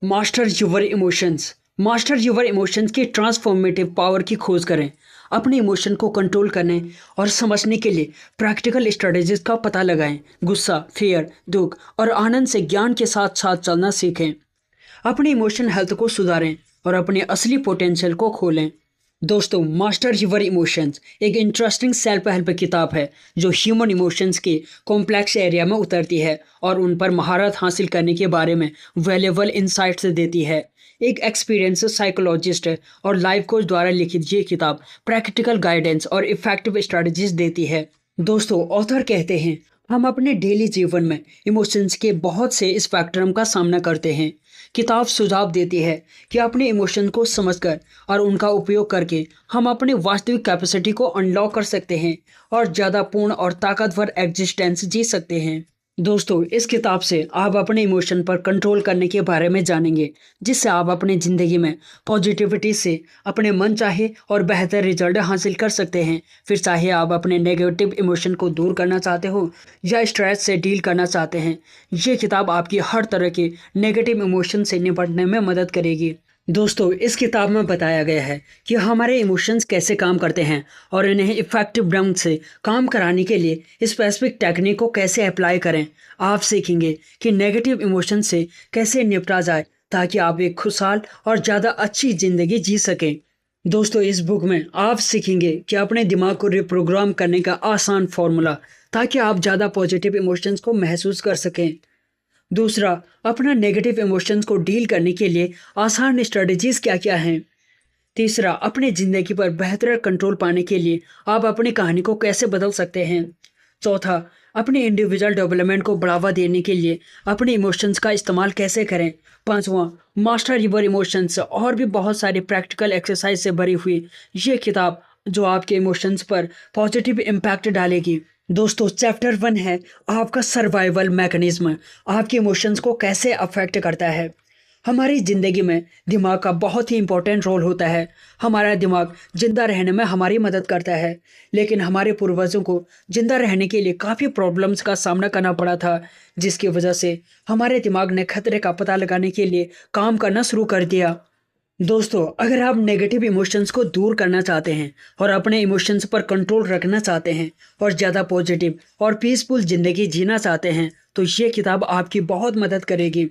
Master your emotions. Master your emotions की transformative power की खोज करें। अपने इमोशन को कंट्रोल करने और समझने के लिए प्रैक्टिकल स्ट्रेटजीज का पता लगाएं। गुस्सा, फियर, दुख और आनंद से ज्ञान के साथ साथ चलना सीखें। अपने इमोशन हेल्थ को सुधारें और अपने असली पोटेंशियल को खोलें। दोस्तों, मास्टर योर इमोशंस एक इंटरेस्टिंग सेल्फ हेल्प किताब है जो ह्यूमन इमोशंस के कॉम्प्लेक्स एरिया में उतरती है और उन पर महारत हासिल करने के बारे में वैल्यूएबल इंसाइट्स देती है। एक एक्सपीरियंस साइकोलॉजिस्ट और लाइफ कोच द्वारा लिखित ये किताब प्रैक्टिकल गाइडेंस और इफेक्टिव स्ट्रेटजीज देती है। दोस्तों, ऑथर कहते हैं हम अपने डेली जीवन में इमोशंस के बहुत से स्पेक्ट्रम का सामना करते हैं। किताब सुझाव देती है कि अपने इमोशन को समझकर और उनका उपयोग करके हम अपने वास्तविक कैपेसिटी को अनलॉक कर सकते हैं और ज़्यादा पूर्ण और ताकतवर एग्जिस्टेंस जी सकते हैं। दोस्तों, इस किताब से आप अपने इमोशन पर कंट्रोल करने के बारे में जानेंगे, जिससे आप अपनी ज़िंदगी में पॉजिटिविटी से अपने मन चाहे और बेहतर रिजल्ट हासिल कर सकते हैं। फिर चाहे आप अपने नेगेटिव इमोशन को दूर करना चाहते हो या स्ट्रेस से डील करना चाहते हैं, ये किताब आपकी हर तरह के नेगेटिव इमोशन से निपटने में मदद करेगी। दोस्तों, इस किताब में बताया गया है कि हमारे इमोशंस कैसे काम करते हैं और इन्हें इफ़ेक्टिव ढंग से काम कराने के लिए स्पेसिफिक टेक्निक को कैसे अप्लाई करें। आप सीखेंगे कि नेगेटिव इमोशन से कैसे निपटा जाए ताकि आप एक खुशहाल और ज़्यादा अच्छी ज़िंदगी जी सकें। दोस्तों, इस बुक में आप सीखेंगे कि अपने दिमाग को रिप्रोग्राम करने का आसान फॉर्मूला, ताकि आप ज़्यादा पॉजिटिव इमोशंस को महसूस कर सकें। दूसरा, अपना नेगेटिव इमोशंस को डील करने के लिए आसान स्ट्रेटजीज क्या क्या हैं। तीसरा, अपने ज़िंदगी पर बेहतर कंट्रोल पाने के लिए आप अपनी कहानी को कैसे बदल सकते हैं। चौथा, अपने इंडिविजुअल डेवलपमेंट को बढ़ावा देने के लिए अपने इमोशंस का इस्तेमाल कैसे करें। पांचवा, मास्टर योर इमोशंस और भी बहुत सारी प्रैक्टिकल एक्सरसाइज से भरी हुई ये किताब जो आपके इमोशंस पर पॉजिटिव इम्पैक्ट डालेगी। दोस्तों, चैप्टर 1 है आपका सर्वाइवल मैकेनिज्म, आपके इमोशंस को कैसे अफेक्ट करता है। हमारी ज़िंदगी में दिमाग का बहुत ही इंपॉर्टेंट रोल होता है। हमारा दिमाग जिंदा रहने में हमारी मदद करता है, लेकिन हमारे पूर्वजों को जिंदा रहने के लिए काफ़ी प्रॉब्लम्स का सामना करना पड़ा था, जिसकी वजह से हमारे दिमाग ने खतरे का पता लगाने के लिए काम करना शुरू कर दिया। दोस्तों, अगर आप नेगेटिव इमोशंस को दूर करना चाहते हैं और अपने इमोशंस पर कंट्रोल रखना चाहते हैं और ज़्यादा पॉजिटिव और पीसफुल ज़िंदगी जीना चाहते हैं, तो ये किताब आपकी बहुत मदद करेगी।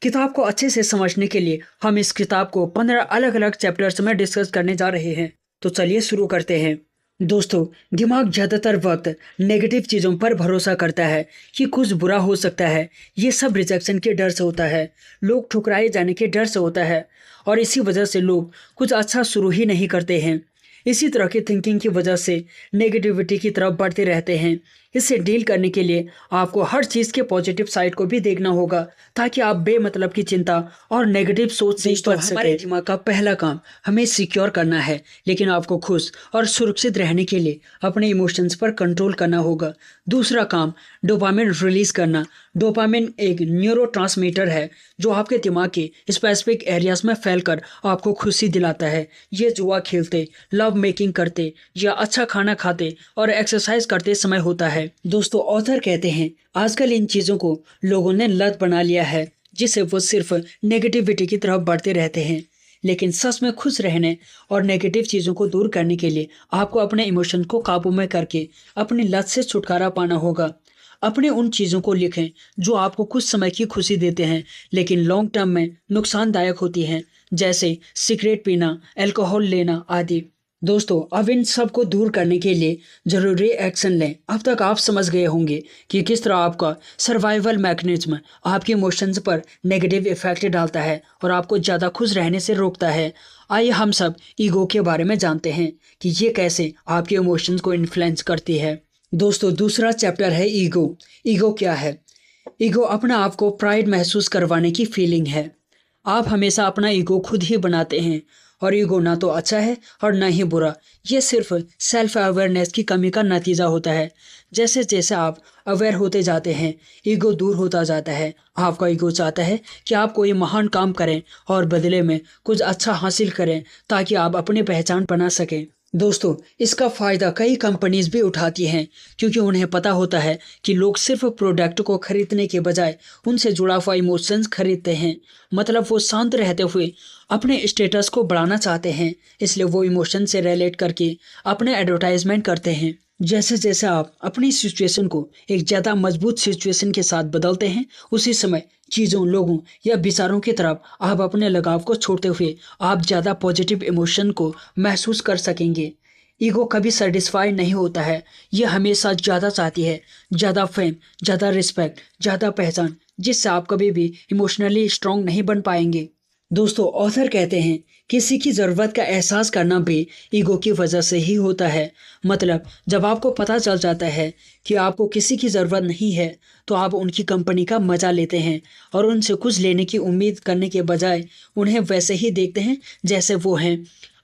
किताब को अच्छे से समझने के लिए हम इस किताब को 15 अलग अलग चैप्टर्स में डिस्कस करने जा रहे हैं। तो चलिए शुरू करते हैं। दोस्तों, दिमाग ज़्यादातर वक्त नेगेटिव चीज़ों पर भरोसा करता है कि कुछ बुरा हो सकता है। ये सब रिजेक्शन के डर से होता है, लोग ठुकराए जाने के डर से होता है, और इसी वजह से लोग कुछ अच्छा शुरू ही नहीं करते हैं। इसी तरह की थिंकिंग की वजह से नेगेटिविटी की तरफ बढ़ते रहते हैं। इससे डील करने के लिए आपको हर चीज़ के पॉजिटिव साइड को भी देखना होगा, ताकि आप बेमतलब की चिंता और नेगेटिव सोच से बच सकें। हमारे दिमाग का पहला काम हमें सिक्योर करना है, लेकिन आपको खुश और सुरक्षित रहने के लिए अपने इमोशंस पर कंट्रोल करना होगा। दूसरा काम, डोपामिन रिलीज करना। डोपामिन एक न्यूरोट्रांसमीटर है जो आपके दिमाग के स्पेसिफिक एरियाज में फैलकर आपको खुशी दिलाता है। ये जुआ खेलते, लव मेकिंग करते या अच्छा खाना खाते और एक्सरसाइज करते समय होता है। दोस्तों, ऑथर कहते हैं आजकल इन चीज़ों को लोगों ने लत बना लिया है, जिससे वो सिर्फ नेगेटिविटी की तरफ बढ़ते रहते हैं। लेकिन सच में खुश रहने और नेगेटिव चीज़ों को दूर करने के लिए आपको अपने इमोशन को काबू में करके अपनी लत से छुटकारा पाना होगा। अपने उन चीज़ों को लिखें जो आपको कुछ समय की खुशी देते हैं लेकिन लॉन्ग टर्म में नुकसानदायक होती हैं, जैसे सिगरेट पीना, अल्कोहल लेना आदि। दोस्तों, अब इन सब को दूर करने के लिए ज़रूरी एक्शन लें। अब तक आप समझ गए होंगे कि किस तरह आपका सर्वाइवल मैकेनिज्म आपके इमोशंस पर नेगेटिव इफेक्ट डालता है और आपको ज़्यादा खुश रहने से रोकता है। आइए हम सब ईगो के बारे में जानते हैं कि ये कैसे आपके इमोशंस को इन्फ्लुएंस करती है। दोस्तों, दूसरा चैप्टर है ईगो। ईगो क्या है? ईगो अपना आप को प्राइड महसूस करवाने की फीलिंग है। आप हमेशा अपना ईगो खुद ही बनाते हैं, और ईगो ना तो अच्छा है और ना ही बुरा। ये सिर्फ सेल्फ अवेयरनेस की कमी का नतीजा होता है। जैसे जैसे आप अवेयर होते जाते हैं, ईगो दूर होता जाता है। आपका ईगो चाहता है कि आप कोई महान काम करें और बदले में कुछ अच्छा हासिल करें, ताकि आप अपनी पहचान बना सकें। दोस्तों, इसका फ़ायदा कई कंपनीज भी उठाती हैं क्योंकि उन्हें पता होता है कि लोग सिर्फ प्रोडक्ट को खरीदने के बजाय उनसे जुड़ा हुआ इमोशंस खरीदते हैं। मतलब वो शांत रहते हुए अपने स्टेटस को बढ़ाना चाहते हैं, इसलिए वो इमोशन से रिलेट करके अपने एडवर्टाइजमेंट करते हैं। जैसे जैसे आप अपनी सिचुएशन को एक ज़्यादा मजबूत सिचुएशन के साथ बदलते हैं, उसी समय चीज़ों, लोगों या विचारों की तरफ आप अपने लगाव को छोड़ते हुए आप ज़्यादा पॉजिटिव इमोशन को महसूस कर सकेंगे। ईगो कभी सेटिस्फाई नहीं होता है, ये हमेशा ज़्यादा चाहती है, ज़्यादा फेम, ज़्यादा रिस्पेक्ट, ज़्यादा पहचान, जिससे आप कभी भी इमोशनली स्ट्रांग नहीं बन पाएंगे। दोस्तों, ऑथर कहते हैं किसी की ज़रूरत का एहसास करना भी ईगो की वजह से ही होता है। मतलब जब आपको पता चल जाता है कि आपको किसी की ज़रूरत नहीं है, तो आप उनकी कंपनी का मज़ा लेते हैं और उनसे कुछ लेने की उम्मीद करने के बजाय उन्हें वैसे ही देखते हैं जैसे वो हैं।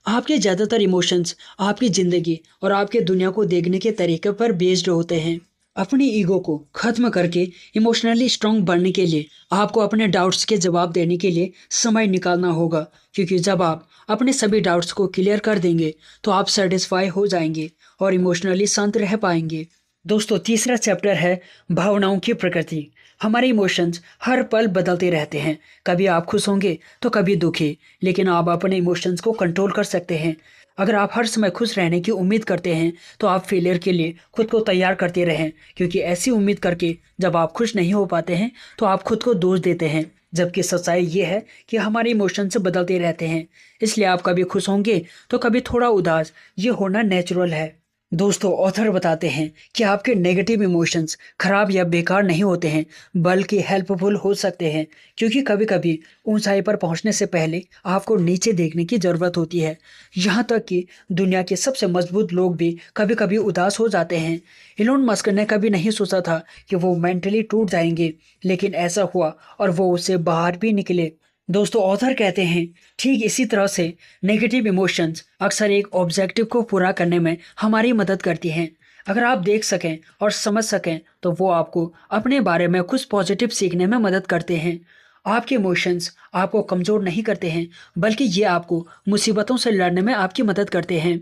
आपके ज़्यादातर इमोशंस आपकी ज़िंदगी और आपके दुनिया को देखने के तरीके पर बेस्ड होते हैं। अपनी ईगो को खत्म करके इमोशनली स्ट्रांग बनने के लिए आपको अपने डाउट्स के जवाब देने के लिए समय निकालना होगा, क्योंकि जब आप अपने सभी डाउट्स को क्लियर कर देंगे तो आप सेटिस्फाई हो जाएंगे और इमोशनली शांत रह पाएंगे। दोस्तों, तीसरा चैप्टर है भावनाओं की प्रकृति। हमारे इमोशंस हर पल बदलते रहते हैं। कभी आप खुश होंगे तो कभी दुखी, लेकिन आप अपने इमोशंस को कंट्रोल कर सकते हैं। अगर आप हर समय खुश रहने की उम्मीद करते हैं तो आप फेलियर के लिए खुद को तैयार करते रहें, क्योंकि ऐसी उम्मीद करके जब आप खुश नहीं हो पाते हैं तो आप खुद को दोष देते हैं। जबकि सच्चाई ये है कि हमारे इमोशंस बदलते रहते हैं, इसलिए आप कभी खुश होंगे तो कभी थोड़ा उदास, ये होना नेचुरल है। दोस्तों, ऑथर बताते हैं कि आपके नेगेटिव इमोशंस खराब या बेकार नहीं होते हैं, बल्कि हेल्पफुल हो सकते हैं, क्योंकि कभी कभी ऊंचाई पर पहुंचने से पहले आपको नीचे देखने की ज़रूरत होती है। यहाँ तक कि दुनिया के सबसे मजबूत लोग भी कभी कभी उदास हो जाते हैं। इलोन मस्क ने कभी नहीं सोचा था कि वो मेंटली टूट जाएंगे, लेकिन ऐसा हुआ और वो उससे बाहर भी निकले। दोस्तों, ऑथर कहते हैं ठीक इसी तरह से नेगेटिव इमोशंस अक्सर एक ऑब्जेक्टिव को पूरा करने में हमारी मदद करती हैं। अगर आप देख सकें और समझ सकें तो वो आपको अपने बारे में कुछ पॉजिटिव सीखने में मदद करते हैं। आपके इमोशंस आपको कमज़ोर नहीं करते हैं, बल्कि ये आपको मुसीबतों से लड़ने में आपकी मदद करते हैं।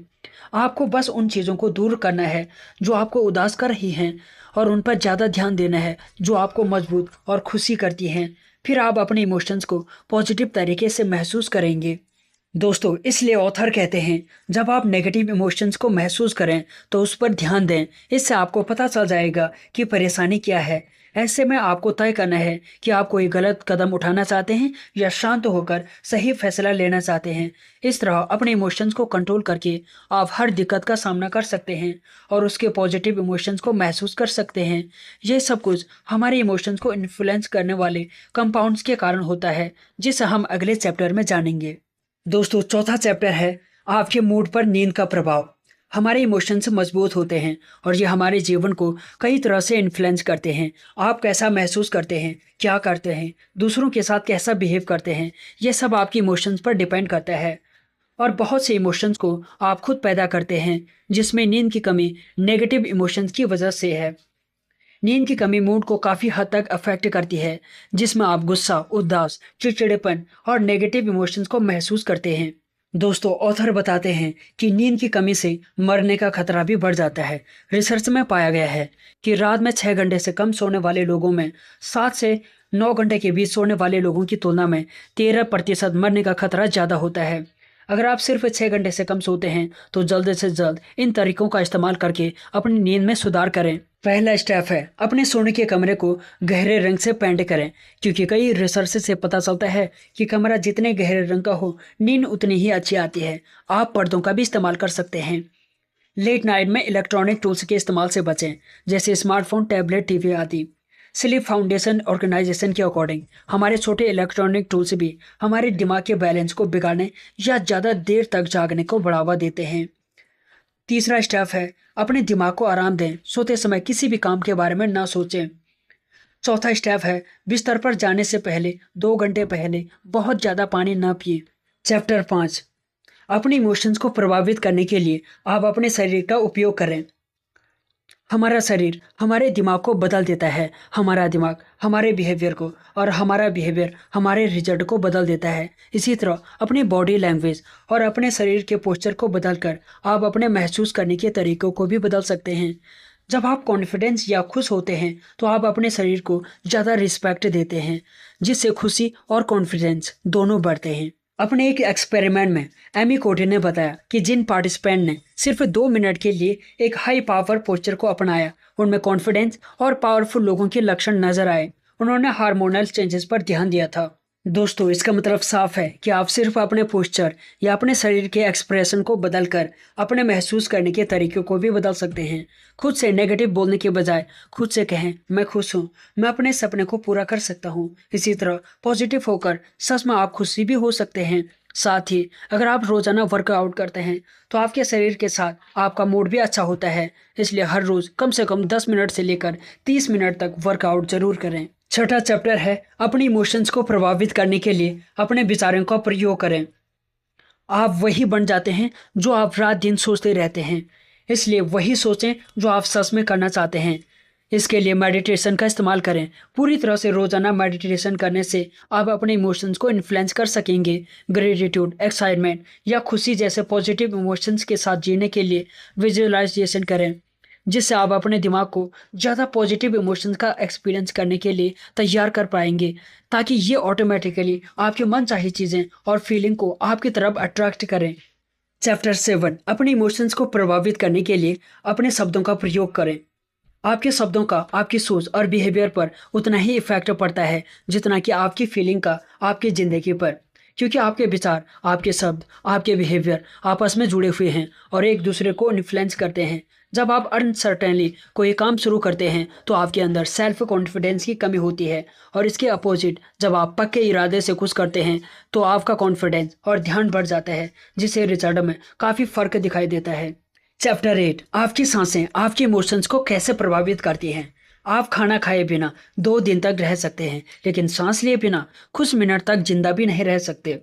आपको बस उन चीज़ों को दूर करना है जो आपको उदास कर रही हैं और उन पर ज़्यादा ध्यान देना है जो आपको मजबूत और खुशी करती हैं। फिर आप अपने इमोशंस को पॉजिटिव तरीके से महसूस करेंगे। दोस्तों, इसलिए ऑथर कहते हैं जब आप नेगेटिव इमोशंस को महसूस करें तो उस पर ध्यान दें। इससे आपको पता चल जाएगा कि परेशानी क्या है। ऐसे में आपको तय करना है कि आप कोई गलत कदम उठाना चाहते हैं या शांत होकर सही फैसला लेना चाहते हैं। इस तरह अपने इमोशंस को कंट्रोल करके आप हर दिक्कत का सामना कर सकते हैं और उसके पॉजिटिव इमोशंस को महसूस कर सकते हैं। ये सब कुछ हमारे इमोशंस को इन्फ्लुएंस करने वाले कंपाउंड्स के कारण होता है, जिसे हम अगले चैप्टर में जानेंगे। दोस्तों, चौथा चैप्टर है आपके मूड पर नींद का प्रभाव। हमारे इमोशंस मजबूत होते हैं और ये हमारे जीवन को कई तरह से इन्फ्लुएंस करते हैं। आप कैसा महसूस करते हैं, क्या करते हैं, दूसरों के साथ कैसा बिहेव करते हैं, ये सब आपकी इमोशंस पर डिपेंड करता है। और बहुत से इमोशंस को आप खुद पैदा करते हैं, जिसमें नींद की कमी नेगेटिव इमोशंस की वजह से है। नींद की कमी मूड को काफ़ी हद तक अफेक्ट करती है, जिसमें आप गुस्सा, उदास, चिड़चिड़ेपन और नेगेटिव इमोशंस को महसूस करते हैं। दोस्तों, ऑथर बताते हैं कि नींद की कमी से मरने का खतरा भी बढ़ जाता है। रिसर्च में पाया गया है कि रात में 6 घंटे से कम सोने वाले लोगों में 7 से 9 घंटे के बीच सोने वाले लोगों की तुलना में 13% मरने का खतरा ज़्यादा होता है। अगर आप सिर्फ 6 घंटे से कम सोते हैं तो जल्द से जल्द इन तरीकों का इस्तेमाल करके अपनी नींद में सुधार करें। पहला स्टेप है अपने सोने के कमरे को गहरे रंग से पेंट करें, क्योंकि कई रिसर्च से पता चलता है कि कमरा जितने गहरे रंग का हो नींद उतनी ही अच्छी आती है। आप पर्दों का भी इस्तेमाल कर सकते हैं। लेट नाइट में इलेक्ट्रॉनिक टूल्स के इस्तेमाल से बचें, जैसे स्मार्टफोन, टैबलेट, टीवी आदि। स्लीप फाउंडेशन ऑर्गेनाइजेशन के अकॉर्डिंग हमारे छोटे इलेक्ट्रॉनिक टूल्स भी हमारे दिमाग के बैलेंस को बिगाड़ने या ज़्यादा देर तक जागने को बढ़ावा देते हैं। तीसरा स्टेप है अपने दिमाग को आराम दें, सोते समय किसी भी काम के बारे में ना सोचें। चौथा स्टेप है बिस्तर पर जाने से पहले 2 घंटे पहले बहुत ज़्यादा पानी ना पिए। चैप्टर 5, अपने इमोशंस को प्रभावित करने के लिए आप अपने शरीर का उपयोग करें। हमारा शरीर हमारे दिमाग को बदल देता है, हमारा दिमाग हमारे बिहेवियर को और हमारा बिहेवियर हमारे रिजल्ट को बदल देता है। इसी तरह अपनी बॉडी लैंग्वेज और अपने शरीर के पोस्चर को बदलकर आप अपने महसूस करने के तरीकों को भी बदल सकते हैं। जब आप कॉन्फिडेंस या खुश होते हैं तो आप अपने शरीर को ज़्यादा रिस्पेक्ट देते हैं, जिससे खुशी और कॉन्फिडेंस दोनों बढ़ते हैं। अपने एक एक्सपेरिमेंट में एमी कोटे ने बताया कि जिन पार्टिसिपेंट ने सिर्फ 2 मिनट के लिए एक हाई पावर पोस्चर को अपनाया, उनमें कॉन्फिडेंस और पावरफुल लोगों के लक्षण नजर आए। उन्होंने हार्मोनल चेंजेस पर ध्यान दिया था। दोस्तों, इसका मतलब साफ है कि आप सिर्फ अपने पोस्चर या अपने शरीर के एक्सप्रेशन को बदलकर अपने महसूस करने के तरीकों को भी बदल सकते हैं। खुद से नेगेटिव बोलने के बजाय खुद से कहें, मैं खुश हूँ, मैं अपने सपने को पूरा कर सकता हूँ। इसी तरह पॉजिटिव होकर सच में आप खुशी भी हो सकते हैं। साथ ही अगर आप रोजाना वर्कआउट करते हैं तो आपके शरीर के साथ आपका मूड भी अच्छा होता है। इसलिए हर रोज कम से कम 10 मिनट से लेकर 30 मिनट तक वर्कआउट जरूर करें। छठा चैप्टर है अपनी इमोशंस को प्रभावित करने के लिए अपने विचारों का प्रयोग करें। आप वही बन जाते हैं जो आप रात दिन सोचते रहते हैं, इसलिए वही सोचें जो आप सच में करना चाहते हैं। इसके लिए मेडिटेशन का इस्तेमाल करें। पूरी तरह से रोजाना मेडिटेशन करने से आप अपने इमोशंस को इन्फ्लुएंस कर सकेंगे। ग्रेटिट्यूड, एक्साइटमेंट या खुशी जैसे पॉजिटिव इमोशंस के साथ जीने के लिए विजुअलाइजेशन करें, जिससे आप अपने दिमाग को ज़्यादा पॉजिटिव इमोशंस का एक्सपीरियंस करने के लिए तैयार कर पाएंगे, ताकि ये ऑटोमेटिकली आपकी मनचाही चीज़ें और फीलिंग को आपकी तरफ अट्रैक्ट करें। चैप्टर 7 अपने इमोशंस को प्रभावित करने के लिए अपने शब्दों का प्रयोग करें। आपके शब्दों का आपकी सोच और बिहेवियर पर उतना ही इफेक्ट पड़ता है जितना कि आपकी फीलिंग का आपकी ज़िंदगी पर, क्योंकि आपके विचार, आपके शब्द, आपके बिहेवियर आपस में जुड़े हुए हैं और एक दूसरे को इन्फ्लुएंस करते हैं। जब आप अनसर्टेनली कोई काम शुरू करते हैं तो आपके अंदर सेल्फ कॉन्फिडेंस की कमी होती है, और इसके अपोजिट जब आप पक्के इरादे से कुछ करते हैं तो आपका कॉन्फिडेंस और ध्यान बढ़ जाता है, जिससे रिजल्ट में काफ़ी फर्क दिखाई देता है। चैप्टर 8 आपकी सांसें आपके इमोशंस को कैसे प्रभावित करती हैं। आप खाना खाए बिना 2 दिन तक रह सकते हैं, लेकिन सांस लिए बिना कुछ मिनट तक जिंदा भी नहीं रह सकते।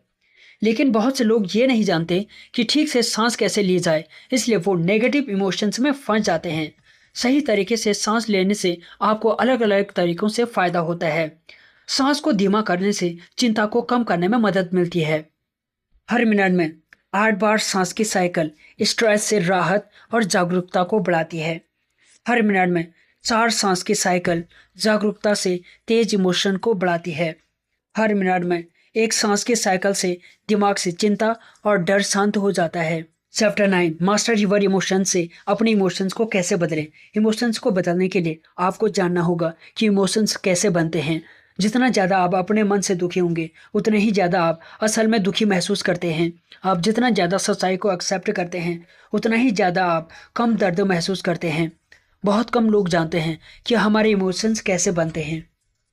लेकिन बहुत से लोग ये नहीं जानते कि ठीक से सांस कैसे ली जाए, इसलिए वो नेगेटिव इमोशंस में फंस जाते हैं। सही तरीके से सांस लेने से आपको अलग अलग तरीकों से फायदा होता है। सांस को धीमा करने से चिंता को कम करने में मदद मिलती है। हर मिनट में 8 बार सांस की साइकिल स्ट्रेस से राहत और जागरूकता को बढ़ाती है। हर मिनट में 4 सांस की साइकिल जागरूकता से तेज इमोशन को बढ़ाती है। हर मिनट में एक सांस की साइकिल से दिमाग से चिंता और डर शांत हो जाता है। चैप्टर 9 मास्टर योर इमोशन से अपने इमोशंस को कैसे बदलें। इमोशंस को बदलने के लिए आपको जानना होगा कि इमोशंस कैसे बनते हैं। जितना ज़्यादा आप अपने मन से दुखी होंगे, उतने ही ज़्यादा आप असल में दुखी महसूस करते हैं। आप जितना ज़्यादा सच्चाई को एक्सेप्ट करते हैं, उतना ही ज़्यादा आप कम दर्द महसूस करते हैं। बहुत कम लोग जानते हैं कि हमारे इमोशंस कैसे बनते हैं।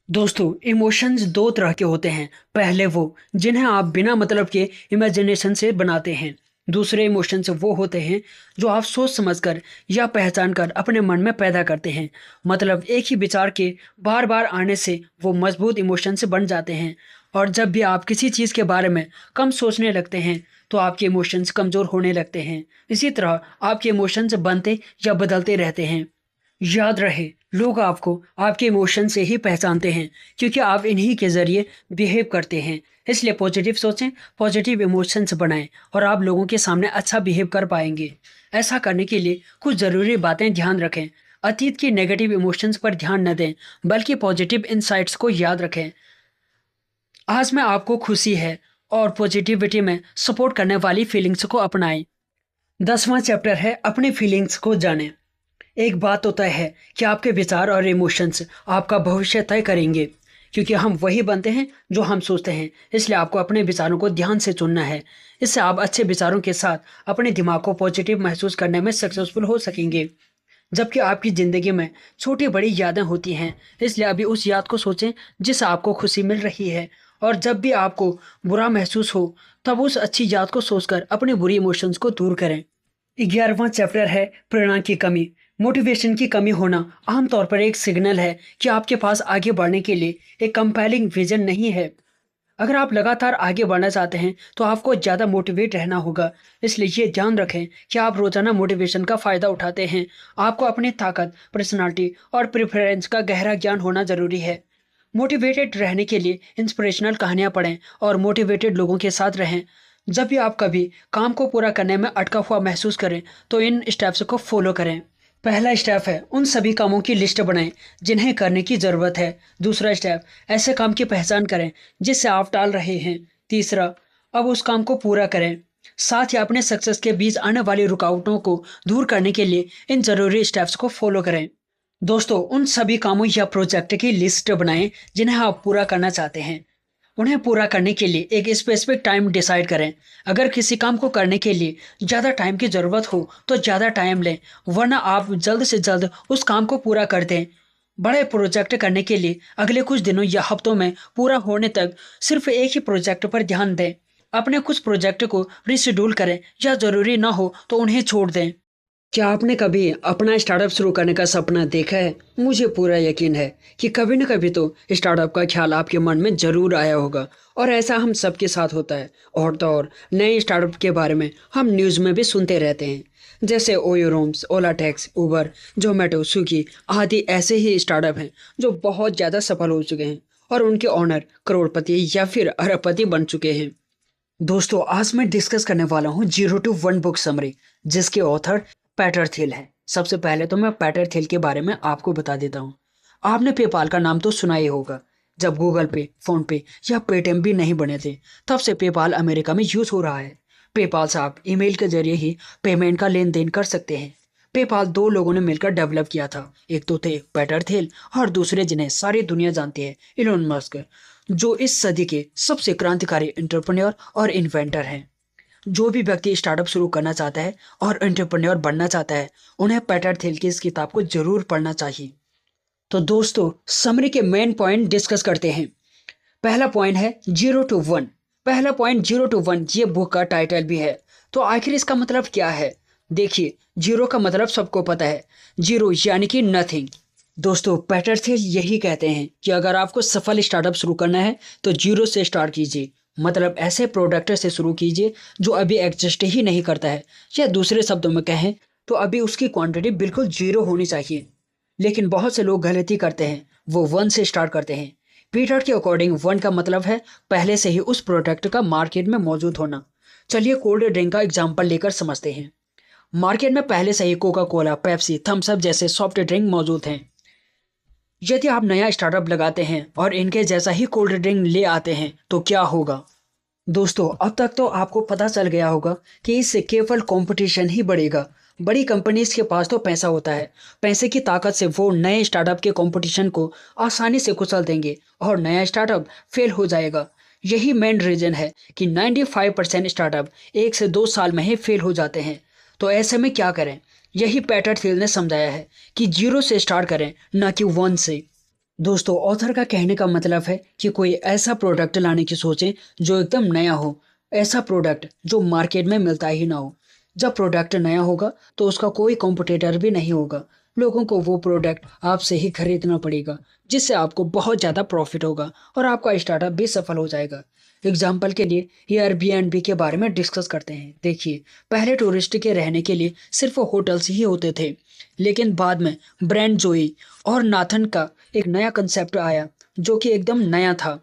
दोस्तों, इमोशंस 2 तरह के होते हैं। पहले वो जिन्हें आप बिना मतलब के इमेजिनेशन से बनाते हैं। दूसरे इमोशंस वो होते हैं जो आप सोच समझकर या पहचान कर अपने मन में पैदा करते हैं। मतलब एक ही विचार के बार बार आने से वो मजबूत इमोशंस बन जाते हैं। और जब भी आप किसी चीज़ के बारे में कम सोचने लगते हैं तो आपके इमोशंस कमज़ोर होने लगते हैं। इसी तरह आपके इमोशंस बनते या बदलते रहते हैं। याद रहे, लोग आपको आपके इमोशन से ही पहचानते हैं, क्योंकि आप इन्हीं के ज़रिए बिहेव करते हैं। इसलिए पॉजिटिव सोचें, पॉजिटिव इमोशंस बनाएं और आप लोगों के सामने अच्छा बिहेव कर पाएंगे। ऐसा करने के लिए कुछ ज़रूरी बातें ध्यान रखें। अतीत की नेगेटिव इमोशंस पर ध्यान न दें, बल्कि पॉजिटिव इंसाइट्स को याद रखें। आज में आपको खुशी है और पॉजिटिविटी में सपोर्ट करने वाली फीलिंग्स को अपनाएं। 10वां चैप्टर है अपनी फीलिंग्स को जानें। एक बात तो तय है कि आपके विचार और इमोशंस आपका भविष्य तय करेंगे, क्योंकि हम वही बनते हैं जो हम सोचते हैं। इसलिए आपको अपने विचारों को ध्यान से चुनना है। इससे आप अच्छे विचारों के साथ अपने दिमाग को पॉजिटिव महसूस करने में सक्सेसफुल हो सकेंगे। जबकि आपकी ज़िंदगी में छोटी बड़ी यादें होती हैं, इसलिए अभी उस याद को सोचें जिससे आपको खुशी मिल रही है, और जब भी आपको बुरा महसूस हो तब उस अच्छी याद को सोचकर अपने बुरी इमोशंस को दूर करें। 11वां चैप्टर है प्रेरणा की कमी। मोटिवेशन की कमी होना आमतौर पर एक सिग्नल है कि आपके पास आगे बढ़ने के लिए एक कंपेलिंग विजन नहीं है। अगर आप लगातार आगे बढ़ना चाहते हैं तो आपको ज़्यादा मोटिवेट रहना होगा। इसलिए ये ध्यान रखें कि आप रोज़ाना मोटिवेशन का फ़ायदा उठाते हैं। आपको अपनी ताकत, पर्सनालिटी और प्रेफरेंस का गहरा ज्ञान होना ज़रूरी है। मोटिवेटेड रहने के लिए इंस्पिरेशनल कहानियाँ पढ़ें और मोटिवेटेड लोगों के साथ रहें। जब भी आप कभी काम को पूरा करने में अटका हुआ महसूस करें तो इन स्टेप्स को फॉलो करें। पहला स्टेप है उन सभी कामों की लिस्ट बनाएं जिन्हें करने की ज़रूरत है। दूसरा स्टेप, ऐसे काम की पहचान करें जिससे आप टाल रहे हैं। तीसरा, अब उस काम को पूरा करें। साथ ही अपने सक्सेस के बीच आने वाली रुकावटों को दूर करने के लिए इन ज़रूरी स्टेप्स को फॉलो करें। दोस्तों, उन सभी कामों या प्रोजेक्ट की लिस्ट बनाएं जिन्हें आप पूरा करना चाहते हैं। उन्हें पूरा करने के लिए एक स्पेसिफिक टाइम डिसाइड करें। अगर किसी काम को करने के लिए ज़्यादा टाइम की ज़रूरत हो तो ज़्यादा टाइम लें, वरना आप जल्द से जल्द उस काम को पूरा कर दें। बड़े प्रोजेक्ट करने के लिए अगले कुछ दिनों या हफ्तों में पूरा होने तक सिर्फ एक ही प्रोजेक्ट पर ध्यान दें। अपने कुछ प्रोजेक्ट को रिशेड्यूल करें या ज़रूरी ना हो तो उन्हें छोड़ दें। क्या आपने कभी अपना स्टार्टअप शुरू करने का सपना देखा है? मुझे पूरा यकीन है कि कभी न कभी तो स्टार्टअप का ख्याल आपके मन में ज़रूर आया होगा और ऐसा हम सबके साथ होता है। और तो और नए स्टार्टअप के बारे में हम न्यूज़ में भी सुनते रहते हैं, जैसे ओयो रूम्स, ओला टैक्स, उबर, जोमेटो, स्विगी आदि ऐसे ही स्टार्टअप हैं जो बहुत ज़्यादा सफल हो चुके हैं और उनके ओनर करोड़पति या फिर अरबपति बन चुके हैं। दोस्तों, आज मैं डिस्कस करने वाला हूँ 0 to 1 बुक समरी, जिसके ऑथर पीटर थिल है। सबसे पहले तो मैं पीटर थिल के बारे में आपको बता देता हूँ। आपने पेपाल का नाम तो सुना ही होगा। जब गूगल पे, फोन पे या पेटीएम भी नहीं बने थे, तब से पेपाल अमेरिका में यूज हो रहा है। पेपाल से आप ईमेल के जरिए ही पेमेंट का लेन देन कर सकते हैं। पेपाल दो लोगों ने मिलकर डेवलप किया था। एक तो थे पीटर थिल और दूसरे जिन्हें सारी दुनिया जानती है, इलोन मस्क, जो इस सदी के सबसे क्रांतिकारी एंटरप्रेन्योर और इन्वेंटर हैं। जो भी व्यक्ति स्टार्टअप शुरू करना चाहता है और एंटरप्रेन्योर बनना चाहता है, उन्हें पीटर थिल की इस किताब को जरूर पढ़ना चाहिए। तो दोस्तों, समरी के मेन पॉइंट डिस्कस करते हैं। पहला पॉइंट है 0 to 1। पहला पॉइंट 0 to 1 ये बुक का टाइटल भी है। तो आखिर इसका मतलब क्या है? देखिए, जीरो का मतलब सबको पता है, जीरो यानी कि नथिंग। दोस्तों, पीटर थिल यही कहते हैं कि अगर आपको सफल स्टार्टअप शुरू करना है तो जीरो से स्टार्ट कीजिए। मतलब ऐसे प्रोडक्ट से शुरू कीजिए जो अभी एग्जिस्ट ही नहीं करता है, या दूसरे शब्दों में कहें तो अभी उसकी क्वांटिटी बिल्कुल जीरो होनी चाहिए। लेकिन बहुत से लोग गलती करते हैं, वो 1 से स्टार्ट करते हैं। पीटर के अकॉर्डिंग 1 का मतलब है पहले से ही उस प्रोडक्ट का मार्केट में मौजूद होना। चलिए कोल्ड ड्रिंक का एग्जाम्पल लेकर समझते हैं। मार्केट में पहले से ही Coca Cola, Pepsi, Thums Up जैसे सॉफ्ट ड्रिंक मौजूद हैं। यदि आप नया स्टार्टअप लगाते हैं और इनके जैसा ही कोल्ड ड्रिंक ले आते हैं तो क्या होगा? दोस्तों, अब तक तो आपको पता चल गया होगा कि इससे केवल कंपटीशन ही बढ़ेगा। बड़ी कंपनीज के पास तो पैसा होता है। पैसे की ताकत से वो नए स्टार्टअप के कंपटीशन को आसानी से कुचल देंगे और नया स्टार्टअप फेल हो जाएगा। यही मेन रीजन है कि 95% स्टार्टअप 1 से 2 साल में ही फेल हो जाते हैं। तो ऐसे में क्या करें? यही पीटर थिल ने समझाया है कि जीरो से स्टार्ट करें, न कि 1 से। दोस्तों, ऑथर का कहने का मतलब है कि कोई ऐसा प्रोडक्ट लाने की सोचें जो एकदम नया हो। ऐसा प्रोडक्ट जो मार्केट में मिलता ही ना हो। जब प्रोडक्ट नया होगा तो उसका कोई कॉम्पिटिटर भी नहीं होगा। लोगों को वो प्रोडक्ट आपसे ही खरीदना पड़ेगा, जिससे आपको बहुत ज़्यादा प्रॉफिट होगा और आपका स्टार्टअप भी सफल हो जाएगा। एग्जाम्पल के लिए एयरबीएनबी के बारे में डिस्कस करते हैं। देखिए, पहले टूरिस्ट के रहने के लिए सिर्फ होटल्स ही होते थे, लेकिन बाद में ब्रांड जोई और नाथन का एक नया कंसेप्ट आया जो कि एकदम नया था।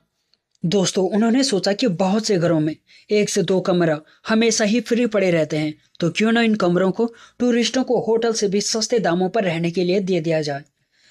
दोस्तों, उन्होंने सोचा कि बहुत से घरों में 1 से 2 कमरा हमेशा ही फ्री पड़े रहते हैं, तो क्यों ना इन कमरों को टूरिस्टों को होटल से भी सस्ते दामों पर रहने के लिए दे दिया जाए।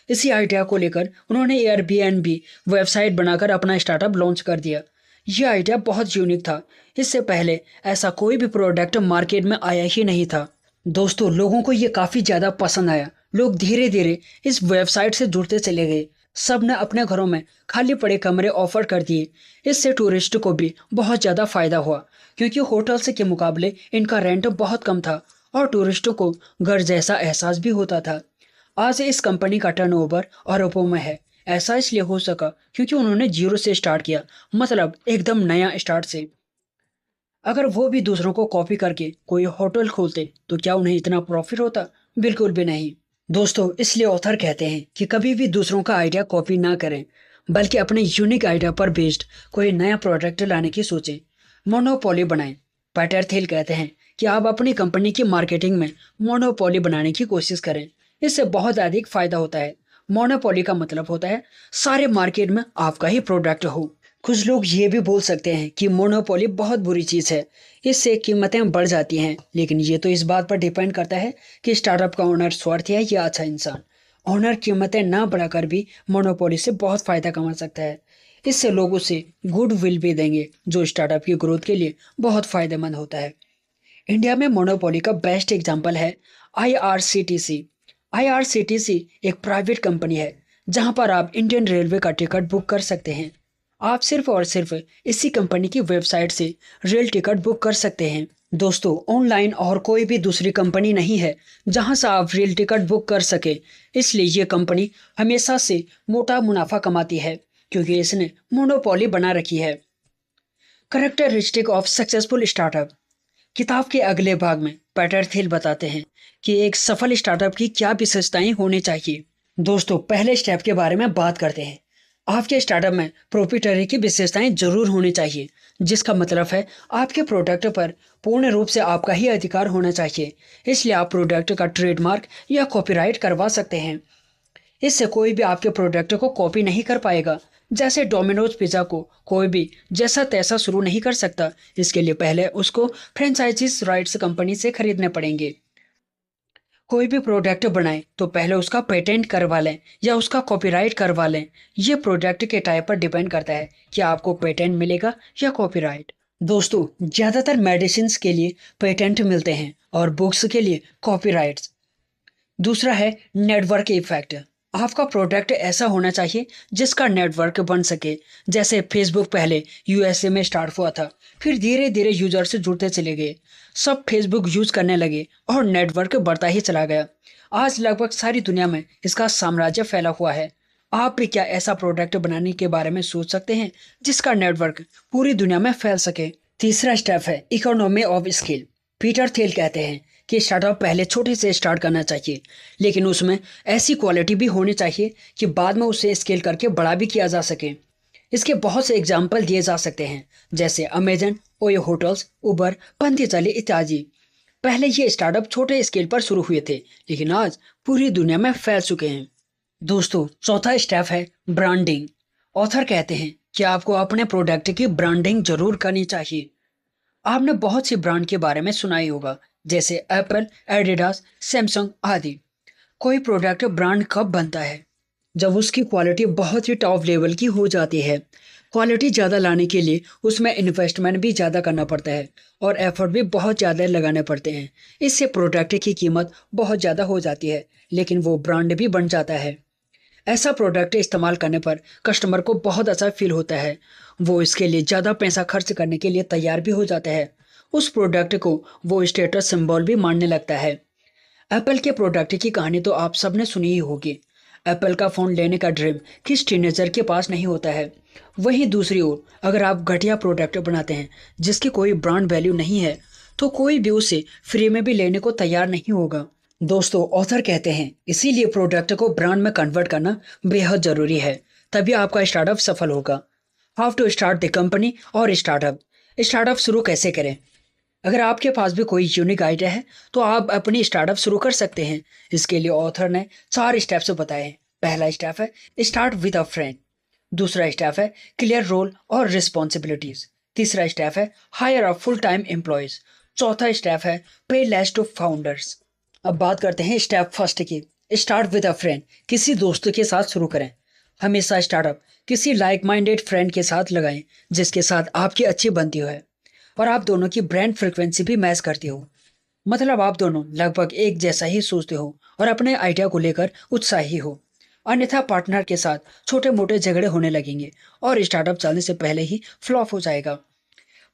इसी आइडिया को लेकर उन्होंने एयरबीएनबी वेबसाइट बनाकर अपना स्टार्टअप लॉन्च कर दिया। यह आइडिया बहुत यूनिक था। इससे पहले ऐसा कोई भी प्रोडक्ट मार्केट में आया ही नहीं था। दोस्तों, लोगों को ये काफ़ी ज़्यादा पसंद आया। लोग धीरे धीरे इस वेबसाइट से जुड़ते चले गए। सब ने अपने घरों में खाली पड़े कमरे ऑफर कर दिए। इससे टूरिस्ट को भी बहुत ज़्यादा फायदा हुआ, क्योंकि होटल्स के मुकाबले इनका रेंट बहुत कम था और टूरिस्टों को घर जैसा एहसास भी होता था। आज इस कंपनी का टर्नओवर अरबों में है। ऐसा इसलिए हो सका क्योंकि उन्होंने जीरो से स्टार्ट किया, मतलब एकदम नया स्टार्ट से। अगर वो भी दूसरों को कॉपी करके कोई होटल खोलते तो क्या उन्हें इतना प्रॉफिट होता? बिल्कुल भी नहीं। दोस्तों, इसलिए ऑथर कहते हैं कि कभी भी दूसरों का आइडिया कॉपी ना करें, बल्कि अपने यूनिक आइडिया पर बेस्ड कोई नया प्रोडक्ट लाने की सोचें। मोनोपोली बनाएं। पीटर थिल कहते हैं कि आप अपनी कंपनी की मार्केटिंग में मोनोपोली बनाने की कोशिश करें। इससे बहुत अधिक फायदा होता है। मोनोपोली का मतलब होता है सारे मार्केट में आपका ही प्रोडक्ट हो। कुछ लोग ये भी बोल सकते हैं कि मोनोपोली बहुत बुरी चीज़ है, इससे कीमतें बढ़ जाती हैं, लेकिन ये तो इस बात पर डिपेंड करता है कि स्टार्टअप का ओनर स्वार्थी है या अच्छा इंसान। ओनर कीमतें ना बढ़ाकर भी मोनोपोली से बहुत फायदा कमा सकता है। इससे लोग उसे गुड विल भी देंगे, जो स्टार्टअप की ग्रोथ के लिए बहुत फायदेमंद होता है। इंडिया में मोनोपोली का बेस्ट एग्जांपल है आईआरसीटीसी। आईआरसीटीसी एक प्राइवेट कंपनी है जहां पर आप इंडियन रेलवे का टिकट बुक कर सकते हैं। आप सिर्फ और सिर्फ इसी कंपनी की वेबसाइट से रेल टिकट बुक कर सकते हैं। दोस्तों, ऑनलाइन और कोई भी दूसरी कंपनी नहीं है जहां से आप रेल टिकट बुक कर सके। इसलिए ये कंपनी हमेशा से मोटा मुनाफा कमाती है, क्योंकि इसने मोनोपोली बना रखी है। Characteristic of successful startup. किताब के अगले भाग में पीटर थिल बताते हैं कि एक सफल स्टार्टअप की क्या विशेषताएं होनी चाहिए। दोस्तों, पहले स्टेप के बारे में बात करते हैं। आपके स्टार्टअप में प्रोप्राइटरी की विशेषताएं जरूर होनी चाहिए, जिसका मतलब है आपके प्रोडक्ट पर पूर्ण रूप से आपका ही अधिकार होना चाहिए। इसलिए आप प्रोडक्ट का ट्रेडमार्क या कॉपीराइट करवा सकते हैं। इससे कोई भी आपके प्रोडक्ट को कॉपी नहीं कर पाएगा। जैसे डोमिनोज पिज़्ज़ा को कोई भी जैसा तैसा शुरू नहीं कर सकता। इसके लिए पहले उसको फ्रेंचाइजीज राइट्स कंपनी से खरीदने पड़ेंगे। कोई भी प्रोडक्ट बनाएं तो पहले उसका पेटेंट करवा लें या उसका कॉपीराइट करवा लें। ये प्रोडक्ट के टाइप पर डिपेंड करता है कि आपको पेटेंट मिलेगा या कॉपीराइट। दोस्तों, ज़्यादातर मेडिसिन्स के लिए पेटेंट मिलते हैं और बुक्स के लिए कॉपीराइट्स। दूसरा है नेटवर्क इफेक्ट। आपका प्रोडक्ट ऐसा होना चाहिए जिसका नेटवर्क बन सके। जैसे फेसबुक पहले यूएसए में स्टार्ट हुआ था, फिर धीरे धीरे यूजर से जुड़ते चले गए, सब फेसबुक यूज करने लगे और नेटवर्क बढ़ता ही चला गया। आज लगभग सारी दुनिया में इसका साम्राज्य फैला हुआ है। आप भी क्या ऐसा प्रोडक्ट बनाने के बारे में सोच सकते हैं जिसका नेटवर्क पूरी दुनिया में फैल सके। तीसरा स्टेप है economy of scale. Peter Thiel कहते हैं कि स्टार्टअप पहले छोटे से स्टार्ट करना चाहिए, लेकिन उसमें ऐसी क्वालिटी भी होनी चाहिए कि बाद में उसे स्केल करके बड़ा भी किया जा सके। इसके बहुत से एग्जाम्पल दिए जा सकते हैं, जैसे अमेजन, ओयो होटल्स, उबर, पंतजलि इत्यादि। पहले ये स्टार्टअप छोटे स्केल पर शुरू हुए थे, लेकिन आज पूरी दुनिया में फैल चुके हैं। दोस्तों, चौथा स्टेप है ब्रांडिंग। ऑथर कहते हैं कि आपको अपने प्रोडक्ट की ब्रांडिंग जरूर करनी चाहिए। आपने बहुत सी ब्रांड के बारे में सुना ही होगा, जैसे एप्पल, एडिडास, सैमसंग आदि। कोई प्रोडक्ट ब्रांड कब बनता है? जब उसकी क्वालिटी बहुत ही टॉप लेवल की हो जाती है। क्वालिटी ज़्यादा लाने के लिए उसमें इन्वेस्टमेंट भी ज़्यादा करना पड़ता है और एफर्ट भी बहुत ज़्यादा लगाने पड़ते हैं। इससे प्रोडक्ट की कीमत बहुत ज़्यादा हो जाती है, लेकिन वो ब्रांड भी बन जाता है। ऐसा प्रोडक्ट इस्तेमाल करने पर कस्टमर को बहुत अच्छा फील होता है। वो इसके लिए ज़्यादा पैसा खर्च करने के लिए तैयार भी हो जाता है। उस प्रोडक्ट को वो स्टेटस सिंबल भी मानने लगता है। एप्पल के प्रोडक्ट की कहानी तो आप सबने सुनी ही होगी। एप्पल का फ़ोन लेने का ड्रीम किस टीनेजर के पास नहीं होता है। वहीं दूसरी ओर अगर आप घटिया प्रोडक्ट बनाते हैं जिसकी कोई ब्रांड वैल्यू नहीं है, तो कोई भी उसे फ्री में भी लेने को तैयार नहीं होगा। दोस्तों, ऑथर कहते हैं इसीलिए प्रोडक्ट को ब्रांड में कन्वर्ट करना बेहद ज़रूरी है, तभी आपका स्टार्टअप सफल होगा। How to start the company और स्टार्टअप शुरू कैसे करें? अगर आपके पास भी कोई यूनिक आइडिया है तो आप अपनी स्टार्टअप शुरू कर सकते हैं। इसके लिए ऑथर ने 4 स्टेप्स बताए हैं। पहला स्टेप है स्टार्ट विद अ फ्रेंड। दूसरा स्टेप है क्लियर रोल और रिस्पॉन्सिबिलिटीज। तीसरा स्टेप है higher a full time employees. चौथा स्टेप है पे लेस टू फाउंडर्स। अब बात करते हैं स्टेप फर्स्ट की। Start with a friend. किसी दोस्त के साथ शुरू करें। हमेशा स्टार्टअप किसी लाइक माइंडेड फ्रेंड के साथ लगाएं जिसके साथ आपकी अच्छी बनती है और आप दोनों की ब्रांड फ्रिक्वेंसी भी मैच करती हो। मतलब आप दोनों लगभग एक जैसा ही सोचते हो और अपने आइडिया को लेकर उत्साही हो। अन्यथा पार्टनर के साथ छोटे मोटे झगड़े होने लगेंगे और स्टार्टअप चलने से पहले ही फ्लॉप हो जाएगा।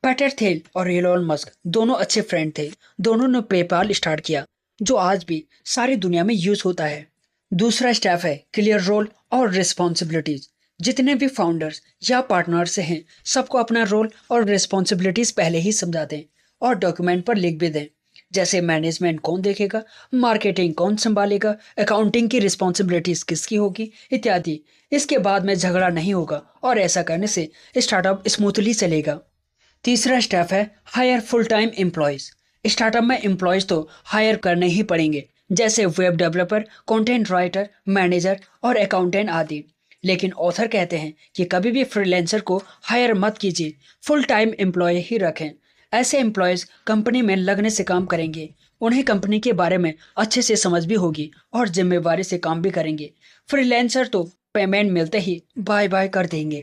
पीटर थिल और एलोन मस्क दोनों अच्छे फ्रेंड थे। दोनों ने पेपाल स्टार्ट किया, जो आज भी सारी दुनिया में यूज होता है। दूसरा स्टेप है क्लियर रोल और रिस्पॉन्सिबिलिटीज। जितने भी फाउंडर्स या पार्टनर्स हैं, सबको अपना रोल और रिस्पॉन्सिबिलिटीज पहले ही समझा दें और डॉक्यूमेंट पर लिख भी दें। जैसे मैनेजमेंट कौन देखेगा, मार्केटिंग कौन संभालेगा, अकाउंटिंग की रिस्पॉन्सिबिलिटीज किसकी होगी इत्यादि। इसके बाद में झगड़ा नहीं होगा और ऐसा करने से स्टार्टअप स्मूथली चलेगा। तीसरा स्टेप है hire full time employees. Startup में एम्प्लॉयज तो हायर करने ही पड़ेंगे, जैसे web developer, content writer, manager और अकाउंटेंट आदि। लेकिन ऑथर कहते हैं कि कभी भी फ्रीलांसर को हायर मत कीजिए, फुल टाइम एम्प्लॉय ही रखें। ऐसे एम्प्लॉयज कंपनी में लगने से काम करेंगे, उन्हें कंपनी के बारे में अच्छे से समझ भी होगी और जिम्मेवारी से काम भी करेंगे। फ्रीलांसर तो पेमेंट मिलते ही बाय बाय कर देंगे।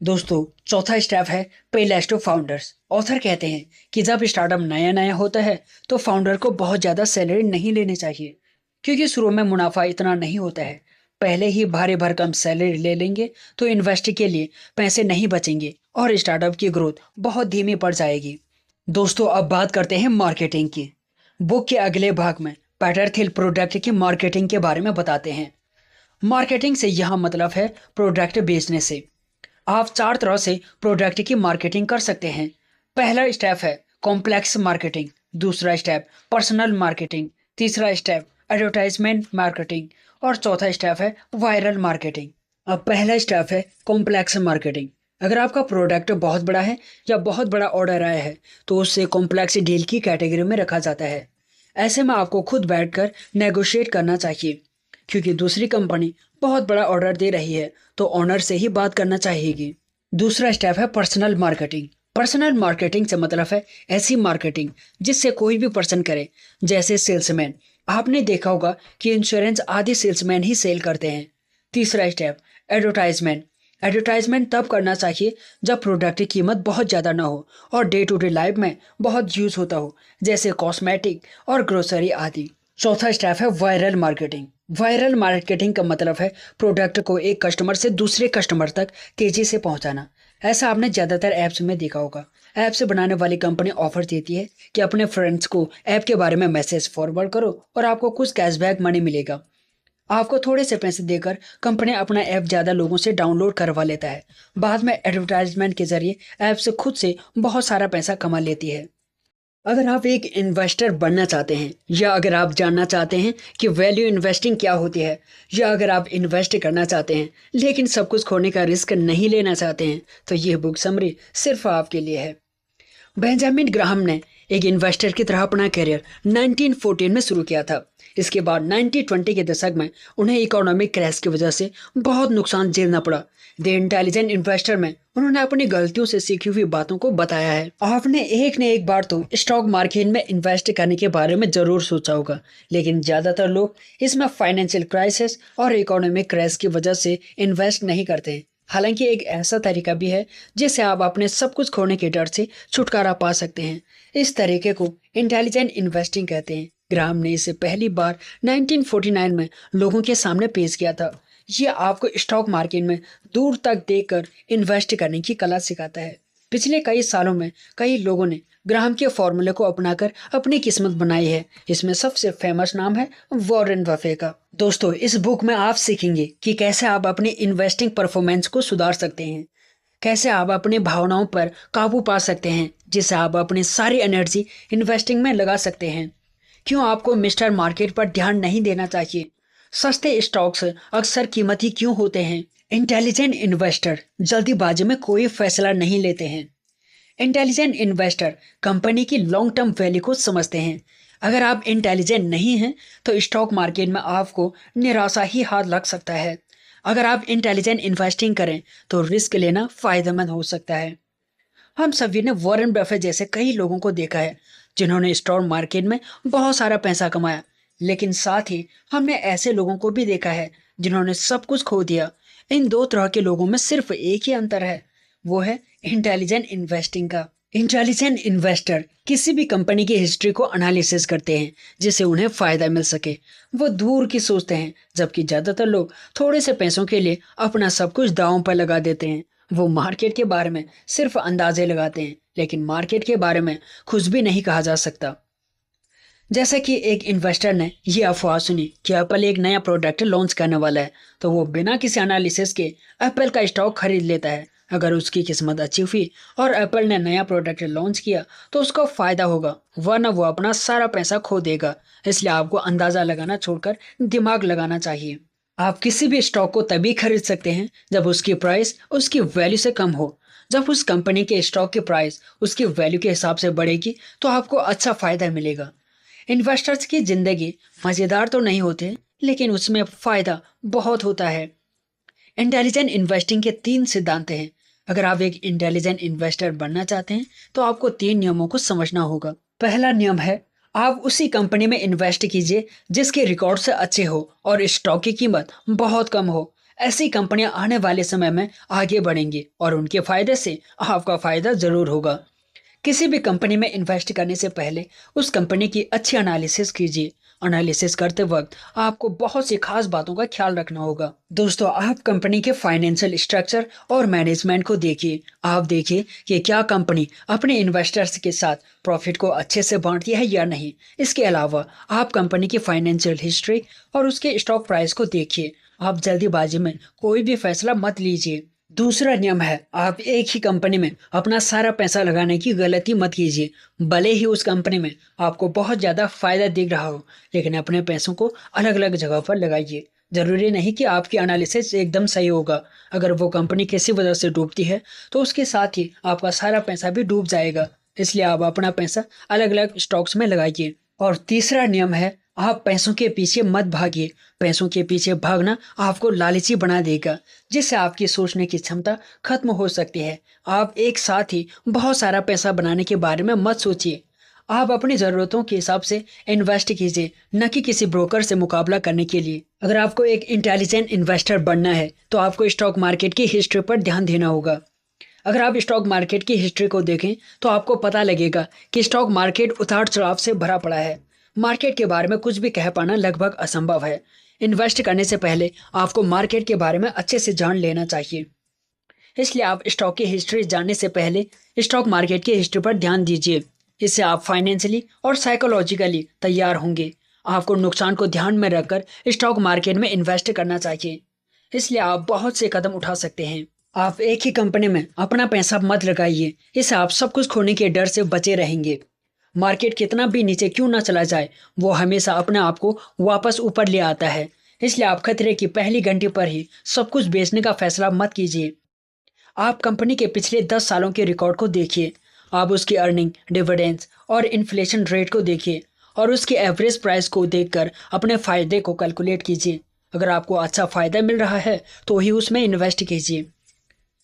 दोस्तों, चौथा स्टेप है पे लेस टू फाउंडर्स। ऑथर कहते हैं कि जब स्टार्टअप नया नया होता है तो फाउंडर को बहुत ज़्यादा सैलरी नहीं लेनी चाहिए, क्योंकि शुरू में मुनाफा इतना नहीं होता है। पहले ही भारी भरकम सैलरी ले लेंगे तो इन्वेस्ट के लिए पैसे नहीं बचेंगे और स्टार्टअप की ग्रोथ बहुत धीमी पड़ जाएगी। दोस्तों, अब बात करते हैं मार्केटिंग की। बुक के अगले भाग में पीटर थिल प्रोडक्ट की मार्केटिंग के बारे में बताते हैं। मार्केटिंग से यहाँ मतलब है प्रोडक्ट बेचने से। आप 4 तरह से प्रोडक्ट की मार्केटिंग कर सकते हैं। पहला स्टेप है कॉम्प्लेक्स मार्केटिंग, दूसरा स्टेप पर्सनल मार्केटिंग, तीसरा स्टेप एडवर्टाइजमेंट मार्केटिंग और चौथा स्टेप है वायरल मार्केटिंग। अब पहला स्टेप है कॉम्प्लेक्स मार्केटिंग। अगर आपका प्रोडक्ट बहुत बड़ा है या बहुत बड़ा ऑर्डर आया है तो उससे कॉम्प्लेक्स डील की कैटेगरी में रखा जाता है। ऐसे में आपको खुद बैठकर नेगोशिएट करना चाहिए, क्योंकि दूसरी कंपनी बहुत बड़ा ऑर्डर दे रही है तो ऑनर से ही बात करना चाहिएगी। दूसरा स्टेप है पर्सनल मार्केटिंग। पर्सनल मार्केटिंग से मतलब है ऐसी मार्केटिंग जिससे कोई भी पर्सन करे, जैसे सेल्समैन। आपने देखा होगा कि इंश्योरेंस आदि सेल्समैन ही सेल करते हैं। तीसरा स्टेप एडवर्टाइजमेंट। एडवर्टाइजमेंट तब करना चाहिए जब प्रोडक्ट की कीमत बहुत ज़्यादा ना हो और डे टू डे लाइफ में बहुत यूज़ होता हो, जैसे कॉस्मेटिक और ग्रोसरी आदि। चौथा स्टेप है वायरल मार्केटिंग। वायरल मार्केटिंग का मतलब है प्रोडक्ट को एक कस्टमर से दूसरे कस्टमर तक तेजी से पहुंचाना। ऐसा आपने ज़्यादातर ऐप्स में देखा होगा। ऐप्स बनाने वाली कंपनी ऑफर देती है कि अपने फ्रेंड्स को ऐप के बारे में मैसेज फॉरवर्ड करो और आपको कुछ कैशबैक मनी मिलेगा। आपको थोड़े से पैसे देकर कंपनी अपना ऐप ज़्यादा लोगों से डाउनलोड करवा लेता है। बाद में एडवर्टाइजमेंट के जरिए ऐप से खुद से बहुत सारा पैसा कमा लेती है। अगर आप एक इन्वेस्टर बनना चाहते हैं, या अगर आप जानना चाहते हैं कि वैल्यू इन्वेस्टिंग क्या होती है, या अगर आप इन्वेस्ट करना चाहते हैं लेकिन सब कुछ खोने का रिस्क नहीं लेना चाहते हैं, तो यह बुक समरी सिर्फ आपके लिए है। बेंजामिन ग्राहम ने एक इन्वेस्टर की तरह अपना करियर 1914 में शुरू किया था। इसके बाद 1920 के दशक में उन्हें इकोनॉमिक क्रैश की वजह से बहुत नुकसान झेलना पड़ा। द इंटेलिजेंट इन्वेस्टर में उन्होंने अपनी गलतियों से सीखी हुई बातों को बताया है। आपने एक न एक बार तो स्टॉक मार्केट में इन्वेस्ट करने के बारे में जरूर सोचा होगा, लेकिन ज़्यादातर लोग इसमें फाइनेंशियल क्राइसिस और इकोनॉमिक क्रैश की वजह से इन्वेस्ट नहीं करते हैं। हालांकि एक ऐसा तरीका भी है जिससे आप अपने सब कुछ खोने के डर से छुटकारा पा सकते हैं। इस तरीके को इंटेलिजेंट इन्वेस्टिंग कहते हैं। ग्राहम ने इसे पहली बार 1949 में लोगों के सामने पेश किया था। ये आपको स्टॉक मार्केट में दूर तक देखकर इन्वेस्ट करने की कला सिखाता है। पिछले कई सालों में कई लोगों ने ग्राहम के फॉर्मूले को अपनाकर अपनी किस्मत बनाई है। इसमें सबसे फेमस नाम है वॉरेन बफे का। दोस्तों, इस बुक में आप सीखेंगे कि कैसे आप अपनी इन्वेस्टिंग परफॉर्मेंस को सुधार सकते हैं, कैसे आप अपनी भावनाओं पर काबू पा सकते हैं, जिससे आप अपनी सारी एनर्जी इन्वेस्टिंग में लगा सकते हैं, क्यों आपको मिस्टर मार्केट पर ध्यान नहीं देना चाहिए, सस्ते स्टॉक्स अक्सर कीमती क्यों होते हैं। इंटेलिजेंट इन्वेस्टर जल्दीबाजी में कोई फैसला नहीं लेते हैं। इंटेलिजेंट इन्वेस्टर कंपनी की लॉन्ग टर्म वैल्यू को समझते हैं। अगर आप इंटेलिजेंट नहीं हैं तो स्टॉक मार्केट में आपको निराशा ही हाथ लग सकता है। अगर आप इंटेलिजेंट इन्वेस्टिंग करें तो रिस्क लेना फायदेमंद हो सकता है। हम सभी ने वॉरेन बफेट जैसे कई लोगों को देखा है जिन्होंने स्टॉक मार्केट में बहुत सारा पैसा कमाया, लेकिन साथ ही हमने ऐसे लोगों को भी देखा है जिन्होंने सब कुछ खो दिया। इन दो तरह के लोगों में सिर्फ एक ही अंतर है, वो है इंटेलिजेंट इन्वेस्टिंग का। इंटेलिजेंट इन्वेस्टर किसी भी कंपनी की हिस्ट्री को एनालिसिस करते हैं जिससे उन्हें फायदा मिल सके। वो दूर की सोचते हैं, जबकि ज्यादातर लोग थोड़े से पैसों के लिए अपना सब कुछ दांव पर लगा देते हैं। वो मार्केट के बारे में सिर्फ अंदाजे लगाते हैं, लेकिन मार्केट के बारे में कुछ भी नहीं कहा जा सकता। जैसे कि एक इन्वेस्टर ने ये अफवाह सुनी कि एप्पल एक नया प्रोडक्ट लॉन्च करने वाला है, तो वो बिना किसी एनालिसिस के एप्पल का स्टॉक खरीद लेता है। अगर उसकी किस्मत अच्छी हुई और एप्पल ने नया प्रोडक्ट लॉन्च किया तो उसको फायदा होगा, वरना वो अपना सारा पैसा खो देगा। इसलिए आपको अंदाजा लगाना छोड़कर दिमाग लगाना चाहिए। आप किसी भी स्टॉक को तभी खरीद सकते हैं जब उसकी प्राइस उसकी वैल्यू से कम हो। जब उस कंपनी के स्टॉक की प्राइस उसकी वैल्यू के हिसाब से बढ़ेगी तो आपको अच्छा फायदा मिलेगा। इन्वेस्टर्स की जिंदगी मजेदार तो नहीं होती, लेकिन उसमें फायदा बहुत होता है। इंटेलिजेंट इन्वेस्टिंग के 3 सिद्धांत हैं। अगर आप एक इंटेलिजेंट इन्वेस्टर बनना चाहते हैं तो आपको 3 नियमों को समझना होगा। पहला नियम है, आप उसी कंपनी में इन्वेस्ट कीजिए जिसके रिकॉर्ड से अच्छे हो और स्टॉक की कीमत बहुत कम हो। ऐसी कंपनियां आने वाले समय में आगे बढ़ेंगी और उनके फायदे से आपका फायदा जरूर होगा। किसी भी कंपनी में इन्वेस्ट करने से पहले उस कंपनी की अच्छी एनालिसिस कीजिए। एनालिसिस करते वक्त आपको बहुत सी खास बातों का ख्याल रखना होगा। दोस्तों, आप कंपनी के फाइनेंशियल स्ट्रक्चर और मैनेजमेंट को देखिए। आप देखिए कि क्या कंपनी अपने इन्वेस्टर्स के साथ प्रॉफिट को अच्छे से बांटती है या नहीं। इसके अलावा आप कंपनी की फाइनेंशियल हिस्ट्री और उसके स्टॉक प्राइस को देखिए। आप जल्दीबाजी में कोई भी फैसला मत लीजिए। दूसरा नियम है, आप एक ही कंपनी में अपना सारा पैसा लगाने की गलती मत कीजिए। भले ही उस कंपनी में आपको बहुत ज़्यादा फायदा दिख रहा हो, लेकिन अपने पैसों को अलग अलग जगह पर लगाइए। जरूरी नहीं कि आपकी एनालिसिस एकदम सही होगा। अगर वो कंपनी किसी वजह से डूबती है तो उसके साथ ही आपका सारा पैसा भी डूब जाएगा। इसलिए आप अपना पैसा अलग अलग स्टॉक्स में लगाइए। और तीसरा नियम है, आप पैसों के पीछे मत भागिए। पैसों के पीछे भागना आपको लालची बना देगा, जिससे आपकी सोचने की क्षमता खत्म हो सकती है। आप एक साथ ही बहुत सारा पैसा बनाने के बारे में मत सोचिए। आप अपनी ज़रूरतों के हिसाब से इन्वेस्ट कीजिए, न कि किसी ब्रोकर से मुकाबला करने के लिए। अगर आपको एक इंटेलिजेंट इन्वेस्टर बनना है तो आपको स्टॉक मार्केट की हिस्ट्री पर ध्यान देना होगा। अगर आप स्टॉक मार्केट की हिस्ट्री को देखें तो आपको पता लगेगा कि स्टॉक मार्केट उतार चढ़ाव से भरा पड़ा है। मार्केट के बारे में कुछ भी कह पाना लगभग असंभव है। इन्वेस्ट करने से पहले आपको मार्केट के बारे में अच्छे से जान लेना चाहिए। इसलिए आप स्टॉक की हिस्ट्री जानने से पहले स्टॉक मार्केट की हिस्ट्री पर ध्यान दीजिए। इससे आप फाइनेंशियली और साइकोलॉजिकली तैयार होंगे। आपको नुकसान को ध्यान में रखकर स्टॉक मार्केट में इन्वेस्ट करना चाहिए। इसलिए आप बहुत से कदम उठा सकते हैं। आप एक ही कंपनी में अपना पैसा मत लगाइए, इससे आप सब कुछ खोने के डर से बचे रहेंगे। मार्केट कितना भी नीचे क्यों ना चला जाए, वो हमेशा अपने आप को वापस ऊपर ले आता है। इसलिए आप खतरे की पहली घंटे पर ही सब कुछ बेचने का फैसला मत कीजिए। आप कंपनी के पिछले 10 सालों के रिकॉर्ड को देखिए। आप उसकी अर्निंग, डिविडेंड्स और इन्फ्लेशन रेट को देखिए और उसकी एवरेज प्राइस को देखकर अपने फायदे को कैलकुलेट कीजिए। अगर आपको अच्छा फायदा मिल रहा है तो ही उसमें इन्वेस्ट कीजिए।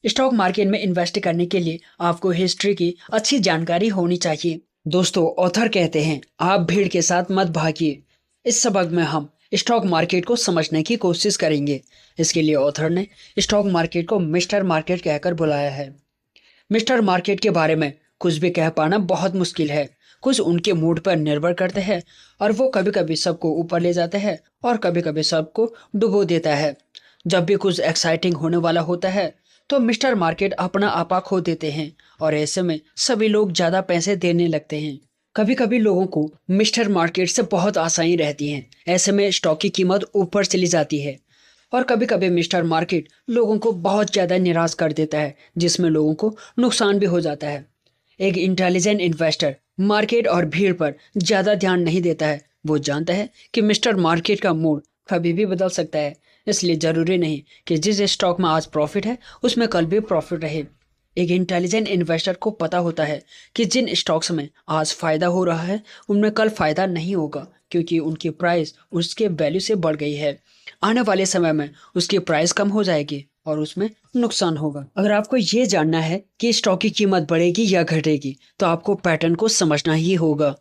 स्टॉक मार्केट में इन्वेस्ट करने के लिए आपको हिस्ट्री की अच्छी जानकारी होनी चाहिए। दोस्तों, ऑथर कहते हैं, आप भीड़ के साथ मत भागिए। इस सबक में हम स्टॉक मार्केट को समझने की कोशिश करेंगे। इसके लिए ऑथर ने स्टॉक मार्केट को मिस्टर मार्केट कहकर बुलाया है। मिस्टर मार्केट के बारे में कुछ भी कह पाना बहुत मुश्किल है। कुछ उनके मूड पर निर्भर करते हैं और वो कभी कभी सबको ऊपर ले जाते हैं और कभी कभी सबको डुबो देता है। जब भी कुछ एक्साइटिंग होने वाला होता है तो मिस्टर मार्केट अपना आपा खो देते हैं और ऐसे में सभी लोग ज़्यादा पैसे देने लगते हैं। कभी कभी लोगों को मिस्टर मार्केट से बहुत आसानी रहती है। ऐसे में स्टॉक की कीमत ऊपर चली जाती है और कभी कभी मिस्टर मार्केट लोगों को बहुत ज़्यादा निराश कर देता है, जिसमें लोगों को नुकसान भी हो जाता है। एक इंटेलिजेंट इन्वेस्टर मार्केट और भीड़ पर ज़्यादा ध्यान नहीं देता है। वो जानता है कि मिस्टर मार्केट का मूड कभी भी बदल सकता है, इसलिए ज़रूरी नहीं कि जिस स्टॉक में आज प्रॉफिट है उसमें कल भी प्रॉफिट रहे। एक इंटेलिजेंट इन्वेस्टर को पता होता है कि जिन स्टॉक्स में आज फ़ायदा हो रहा है उनमें कल फ़ायदा नहीं होगा, क्योंकि उनकी प्राइस उसके वैल्यू से बढ़ गई है। आने वाले समय में उसकी प्राइस कम हो जाएगी और उसमें नुकसान होगा। अगर आपको ये जानना है कि स्टॉक की कीमत बढ़ेगी या घटेगी तो आपको पैटर्न को समझना ही होगा।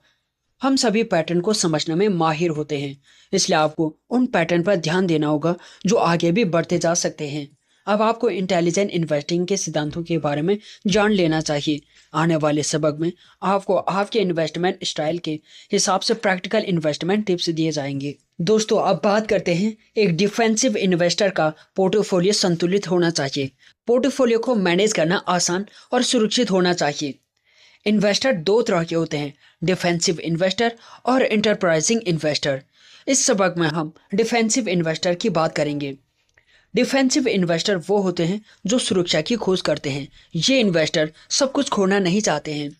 हम सभी पैटर्न को समझने में माहिर होते हैं, इसलिए आपको उन पैटर्न पर ध्यान देना होगा जो आगे भी बढ़ते जा सकते हैं। अब आपको इंटेलिजेंट इन्वेस्टिंग के सिद्धांतों के बारे में जान लेना चाहिए। आने वाले सबक में आपको आपके इन्वेस्टमेंट स्टाइल के हिसाब से प्रैक्टिकल इन्वेस्टमेंट टिप्स दिए जाएंगे। दोस्तों, अब बात करते हैं एक डिफेंसिव इन्वेस्टर का पोर्टफोलियो संतुलित होना चाहिए। पोर्टफोलियो को मैनेज करना आसान और सुरक्षित होना चाहिए। इन्वेस्टर 2 तरह के होते हैं, डिफेंसिव इन्वेस्टर और एंटरप्राइजिंग इन्वेस्टर। इस सबक में हम डिफेंसिव इन्वेस्टर की बात करेंगे। डिफेंसिव इन्वेस्टर वो होते हैं जो सुरक्षा की खोज करते हैं। ये इन्वेस्टर सब कुछ खोना नहीं चाहते हैं।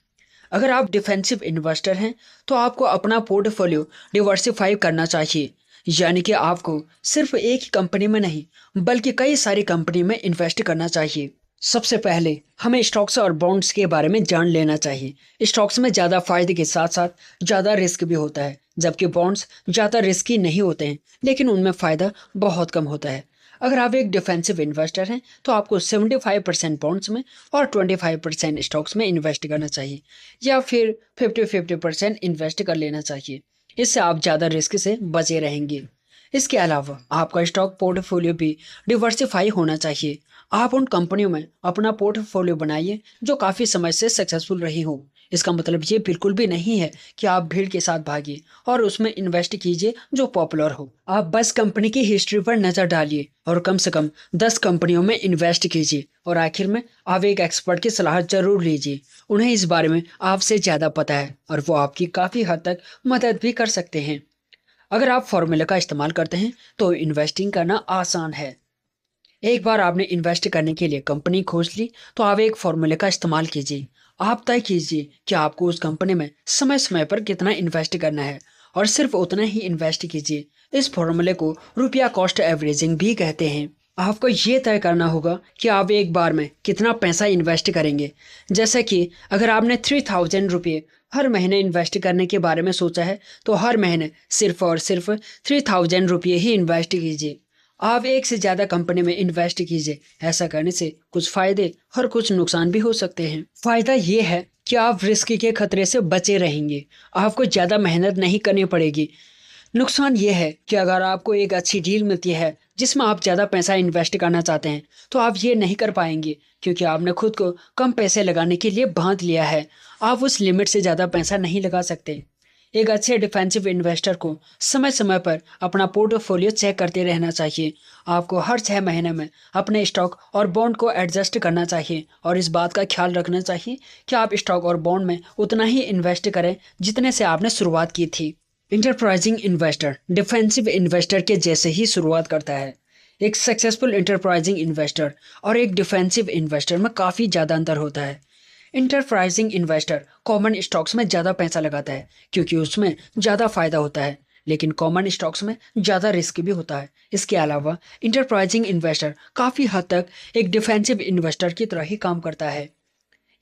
अगर आप डिफेंसिव इन्वेस्टर हैं तो आपको अपना पोर्टफोलियो डिवर्सिफाई करना चाहिए, यानी कि आपको सिर्फ एक ही कंपनी में नहीं बल्कि कई सारी कंपनी में इन्वेस्ट करना चाहिए। सबसे पहले हमें स्टॉक्स और बॉन्ड्स के बारे में जान लेना चाहिए। स्टॉक्स में ज़्यादा फायदे के साथ साथ ज़्यादा रिस्क भी होता है, जबकि बॉन्ड्स ज़्यादा रिस्की नहीं होते हैं लेकिन उनमें फ़ायदा बहुत कम होता है। अगर आप एक डिफेंसिव इन्वेस्टर हैं तो आपको 75% बॉन्ड्स में और 25% स्टॉक्स में इन्वेस्ट करना चाहिए, या फिर 50-50% इन्वेस्ट कर लेना चाहिए। इससे आप ज़्यादा रिस्क से बचे रहेंगे। इसके अलावा आपका स्टॉक पोर्टफोलियो भी डिवर्सिफाई होना चाहिए। आप उन कंपनियों में अपना पोर्टफोलियो बनाइए जो काफ़ी समय से सक्सेसफुल रही हो। इसका मतलब ये बिल्कुल भी नहीं है कि आप भीड़ के साथ भागिए और उसमें इन्वेस्ट कीजिए जो पॉपुलर हो। आप बस कंपनी की हिस्ट्री पर नज़र डालिए और कम से कम 10 कंपनियों में इन्वेस्ट कीजिए, और आखिर में आप एक एक्सपर्ट की सलाह जरूर लीजिए। उन्हें इस बारे में आपसे ज़्यादा पता है और वो आपकी काफ़ी हद तक मदद भी कर सकते हैं। अगर आप फॉर्मूले का इस्तेमाल करते हैं तो इन्वेस्टिंग करना आसान है। एक बार आपने इन्वेस्ट करने के लिए कंपनी खोज ली तो आप एक फॉर्मूले का इस्तेमाल कीजिए। आप तय कीजिए कि आपको उस कंपनी में समय समय पर कितना इन्वेस्ट करना है और सिर्फ उतना ही इन्वेस्ट कीजिए। इस फॉर्मूले को रुपया कॉस्ट एवरेजिंग भी कहते हैं। आपको ये तय करना होगा कि आप एक बार में कितना पैसा इन्वेस्ट करेंगे। जैसे कि अगर आपने 3000 रुपये हर महीने इन्वेस्ट करने के बारे में सोचा है तो हर महीने सिर्फ और सिर्फ 3000 रुपये ही इन्वेस्ट कीजिए। आप एक से ज़्यादा कंपनी में इन्वेस्ट कीजिए। ऐसा करने से कुछ फ़ायदे और कुछ नुकसान भी हो सकते हैं। फ़ायदा ये है कि आप रिस्क के खतरे से बचे रहेंगे, आपको ज़्यादा मेहनत नहीं करनी पड़ेगी। नुकसान ये है कि अगर आपको एक अच्छी डील मिलती है जिसमें आप ज़्यादा पैसा इन्वेस्ट करना चाहते हैं तो आप ये नहीं कर पाएंगे, क्योंकि आपने खुद को कम पैसे लगाने के लिए बांध लिया है। आप उस लिमिट से ज़्यादा पैसा नहीं लगा सकते। एक अच्छे डिफेंसिव इन्वेस्टर को समय समय पर अपना पोर्टफोलियो चेक करते रहना चाहिए। आपको हर 6 महीने में अपने स्टॉक और बॉन्ड को एडजस्ट करना चाहिए और इस बात का ख्याल रखना चाहिए कि आप स्टॉक और बॉन्ड में उतना ही इन्वेस्ट करें जितने से आपने शुरुआत की थी। इंटरप्राइजिंग इन्वेस्टर डिफेंसिव इन्वेस्टर के जैसे ही शुरुआत करता है। एक सक्सेसफुल इंटरप्राइजिंग इन्वेस्टर और एक डिफेंसिव इन्वेस्टर में काफ़ी ज़्यादा अंतर होता है। इंटरप्राइजिंग इन्वेस्टर कॉमन स्टॉक्स में ज़्यादा पैसा लगाता है क्योंकि उसमें ज़्यादा फायदा होता है, लेकिन कॉमन स्टॉक्स में ज़्यादा रिस्क भी होता है। इसके अलावा इंटरप्राइजिंग इन्वेस्टर काफ़ी हद तक एक डिफेंसिव इन्वेस्टर की तरह ही काम करता है।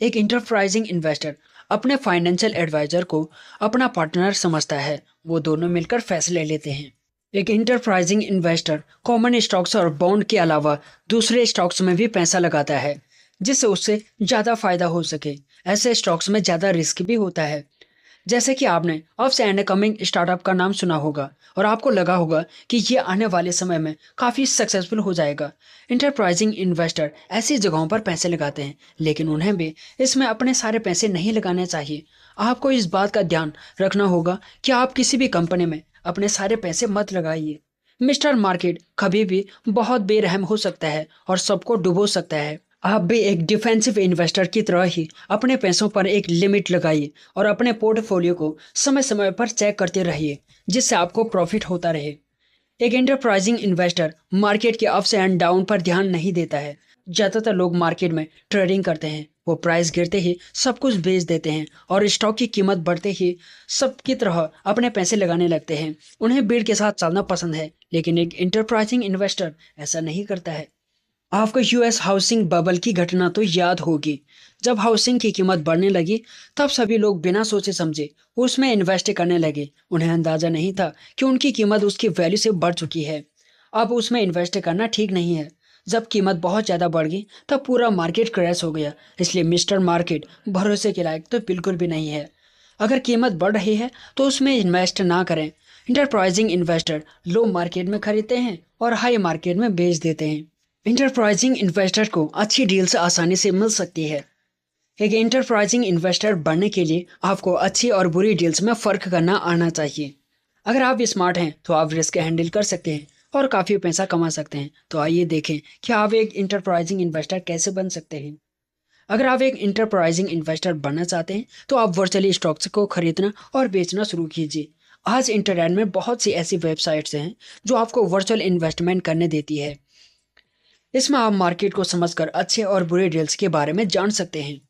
एक इंटरप्राइजिंग इन्वेस्टर अपने फाइनेंशियल एडवाइजर को अपना पार्टनर समझता है, वो दोनों मिलकर फैसले लेते हैं। एक इंटरप्राइजिंग इन्वेस्टर कॉमन स्टॉक्स और बॉन्ड के अलावा दूसरे स्टॉक्स में भी पैसा लगाता है जिससे उससे ज़्यादा फायदा हो सके। ऐसे स्टॉक्स में ज़्यादा रिस्क भी होता है। जैसे कि आपने अप्स एंड कमिंग स्टार्टअप का नाम सुना होगा और आपको लगा होगा कि ये आने वाले समय में काफ़ी सक्सेसफुल हो जाएगा। इंटरप्राइजिंग इन्वेस्टर ऐसी जगहों पर पैसे लगाते हैं, लेकिन उन्हें भी इसमें अपने सारे पैसे नहीं लगाने चाहिए। आपको इस बात का ध्यान रखना होगा कि आप किसी भी कंपनी में अपने सारे पैसे मत लगाइए। मिस्टर मार्केट कभी भी बहुत बेरहम हो सकता है और सबको डुबो सकता है। आप भी एक डिफेंसिव इन्वेस्टर की तरह ही अपने पैसों पर एक लिमिट लगाइए और अपने पोर्टफोलियो को समय समय पर चेक करते रहिए जिससे आपको प्रॉफिट होता रहे। एक एंटरप्राइजिंग इन्वेस्टर मार्केट के अप्स एंड डाउन पर ध्यान नहीं देता है। ज़्यादातर लोग मार्केट में ट्रेडिंग करते हैं, वो प्राइस गिरते ही सब कुछ बेच देते हैं और स्टॉक की कीमत बढ़ते ही सब की तरह अपने पैसे लगाने लगते हैं। उन्हें भीड़ के साथ चलना पसंद है, लेकिन एक इंटरप्राइजिंग इन्वेस्टर ऐसा नहीं करता है। आपको यूएस हाउसिंग बबल की घटना तो याद होगी। जब हाउसिंग की कीमत बढ़ने लगी तब सभी लोग बिना सोचे समझे उसमें इन्वेस्ट करने लगे। उन्हें अंदाज़ा नहीं था कि उनकी कीमत उसकी वैल्यू से बढ़ चुकी है। अब उसमें इन्वेस्ट करना ठीक नहीं है। जब कीमत बहुत ज़्यादा बढ़ गई तब पूरा मार्केट क्रैश हो गया। इसलिए मिस्टर मार्केट भरोसे के लायक तो बिल्कुल भी नहीं है। अगर कीमत बढ़ रही है तो उसमें इन्वेस्ट ना करें। इंटरप्राइजिंग इन्वेस्टर लो मार्केट में खरीदते हैं और हाई मार्केट में बेच देते हैं। इंटरप्राइजिंग इन्वेस्टर को अच्छी डील्स आसानी से मिल सकती है। एक इंटरप्राइजिंग इन्वेस्टर बनने के लिए आपको अच्छी और बुरी डील्स में फ़र्क करना आना चाहिए। अगर आप स्मार्ट हैं तो आप रिस्क हैंडल कर सकते हैं और काफ़ी पैसा कमा सकते हैं। तो आइए देखें कि आप एक इंटरप्राइजिंग इन्वेस्टर कैसे बन सकते हैं। अगर आप एक इंटरप्राइजिंग इन्वेस्टर बनना चाहते हैं तो आप वर्चुअली स्टॉक्स को खरीदना और बेचना शुरू कीजिए। आज इंटरनेट में बहुत सी ऐसी वेबसाइट्स हैं जो आपको वर्चुअल इन्वेस्टमेंट करने देती है। इसमें आप मार्केट को समझकर अच्छे और बुरे डील्स के बारे में जान सकते हैं।